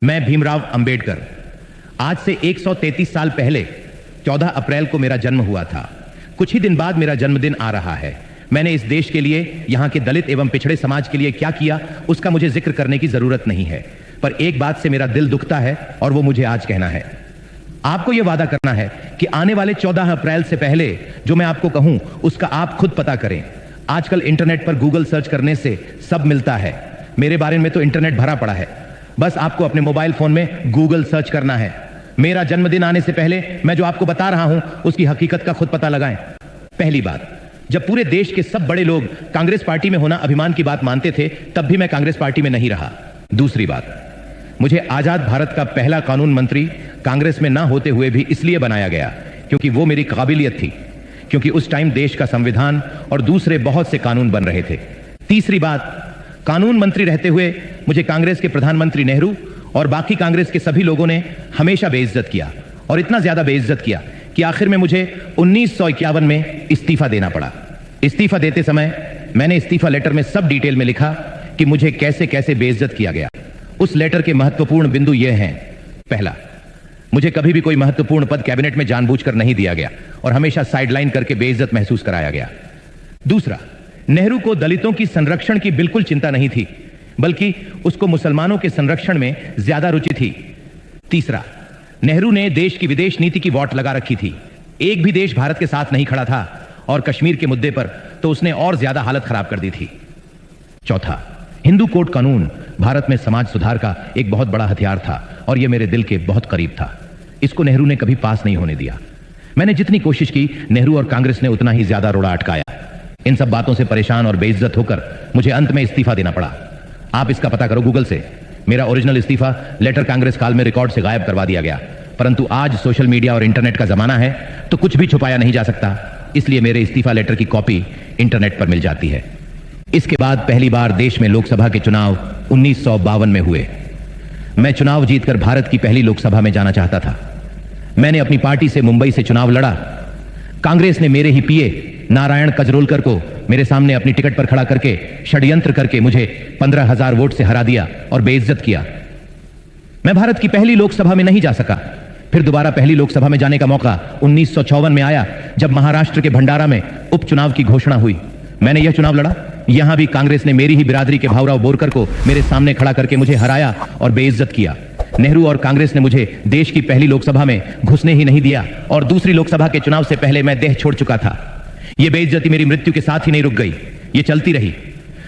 मैं भीमराव अंबेडकर। आज से 133 साल पहले 14 अप्रैल को मेरा जन्म हुआ था। कुछ ही दिन बाद मेरा जन्मदिन आ रहा है। मैंने इस देश के लिए, यहाँ के दलित एवं पिछड़े समाज के लिए क्या किया, उसका मुझे जिक्र करने की जरूरत नहीं है। पर एक बात से मेरा दिल दुखता है और वो मुझे आज कहना है। आपको यह वादा करना है कि आने वाले 14 अप्रैल से पहले जो मैं आपको कहूं उसका आप खुद पता करें। आजकल इंटरनेट पर गूगल सर्च करने से सब मिलता है। मेरे बारे में तो इंटरनेट भरा पड़ा है। बस आपको अपने मोबाइल फोन में गूगल सर्च करना है। मेरा जन्मदिन आने से पहले मैं जो आपको बता रहा हूं उसकी हकीकत का खुद पता लगाएं। पहली बात, जब पूरे देश के सब बड़े लोग कांग्रेस पार्टी में होना अभिमान की बात मानते थे, तब भी मैं कांग्रेस पार्टी में नहीं रहा। दूसरी बात, मुझे आजाद भारत का पहला कानून मंत्री कांग्रेस में ना होते हुए भी इसलिए बनाया गया क्योंकि वो मेरी काबिलियत थी, क्योंकि उस टाइम देश का संविधान और दूसरे बहुत से कानून बन रहे थे। तीसरी बात, कानून मंत्री रहते हुए मुझे कांग्रेस के प्रधानमंत्री नेहरू और बाकी कांग्रेस के सभी लोगों ने हमेशा बेइज्जत किया, और इतना ज्यादा बेइज्जत किया कि आखिर में मुझे 1951 में इस्तीफा देना पड़ा। इस्तीफा देते समय मैंने इस्तीफा लेटर में सब डिटेल में लिखा कि मुझे कैसे कैसे बेइज्जत किया गया। उस लेटर के महत्वपूर्ण बिंदु ये हैं। पहला, मुझे कभी भी कोई महत्वपूर्ण पद कैबिनेट में जानबूझकर नहीं दिया गया और हमेशा साइडलाइन करके बेइज्जत महसूस कराया गया। दूसरा, नेहरू को दलितों की संरक्षण की बिल्कुल चिंता नहीं थी, बल्कि उसको मुसलमानों के संरक्षण में ज्यादा रुचि थी। तीसरा, नेहरू ने देश की विदेश नीति की वॉट लगा रखी थी। एक भी देश भारत के साथ नहीं खड़ा था, और कश्मीर के मुद्दे पर तो उसने और ज्यादा हालत खराब कर दी थी। चौथा, हिंदू कोड कानून भारत में समाज सुधार का एक बहुत बड़ा हथियार था और यह मेरे दिल के बहुत करीब था। इसको नेहरू ने कभी पास नहीं होने दिया। मैंने जितनी कोशिश की, नेहरू और कांग्रेस ने उतना ही ज्यादा रोड़ा अटकाया। इन सब बातों से परेशान और बेइज्जत होकर मुझे अंत में इस्तीफा देना पड़ा। आप इसका पता करो गूगल से। मेरा ओरिजिनल इस्तीफा लेटर कांग्रेस काल में रिकॉर्ड से गायब करवा दिया गया, परंतु आज सोशल मीडिया और इंटरनेट का जमाना है तो कुछ भी छुपाया नहीं जा सकता। इसलिए मेरे इस्तीफा लेटर की कॉपी इंटरनेट पर मिल जाती है। इसके बाद पहली बार देश में लोकसभा के चुनाव 1952 में हुए। मैं चुनाव जीतकर भारत की पहली लोकसभा में जाना चाहता था। मैंने अपनी पार्टी से मुंबई से चुनाव लड़ा। कांग्रेस ने मेरे ही पीए नारायण कजरोलकर को मेरे सामने अपनी टिकट पर खड़ा करके षड्यंत्र करके मुझे 15,000 वोट से हरा दिया और बेइज्जत किया। मैं भारत की पहली लोकसभा में नहीं जा सका। फिर दोबारा पहली लोकसभा में जाने का मौका 1954 में आया, जब महाराष्ट्र के भंडारा में उपचुनाव की घोषणा हुई। मैंने यह चुनाव लड़ा। यहां भी कांग्रेस ने मेरी ही बिरादरी के भाऊराव बोरकर को मेरे सामने खड़ा करके मुझे हराया और बेइज्जत किया। नेहरू और कांग्रेस ने मुझे देश की पहली लोकसभा में घुसने ही नहीं दिया, और दूसरी लोकसभा के चुनाव से पहले मैं देह छोड़ चुका था। यह बेइज्जती मेरी मृत्यु के साथ ही नहीं रुक गई, ये चलती रही।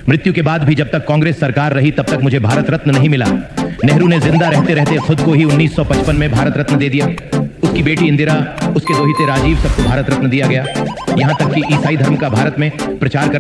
मृत्यु के बाद भी जब तक कांग्रेस सरकार रही तब तक मुझे भारत रत्न नहीं मिला। नेहरू ने जिंदा रहते रहते खुद को ही 1955 में भारत रत्न दे दिया। उसकी बेटी इंदिरा, उसके दोहिते राजीव, सबको भारत रत्न दिया गया। यहां तक कि ईसाई धर्म का भारत में प्रचार कर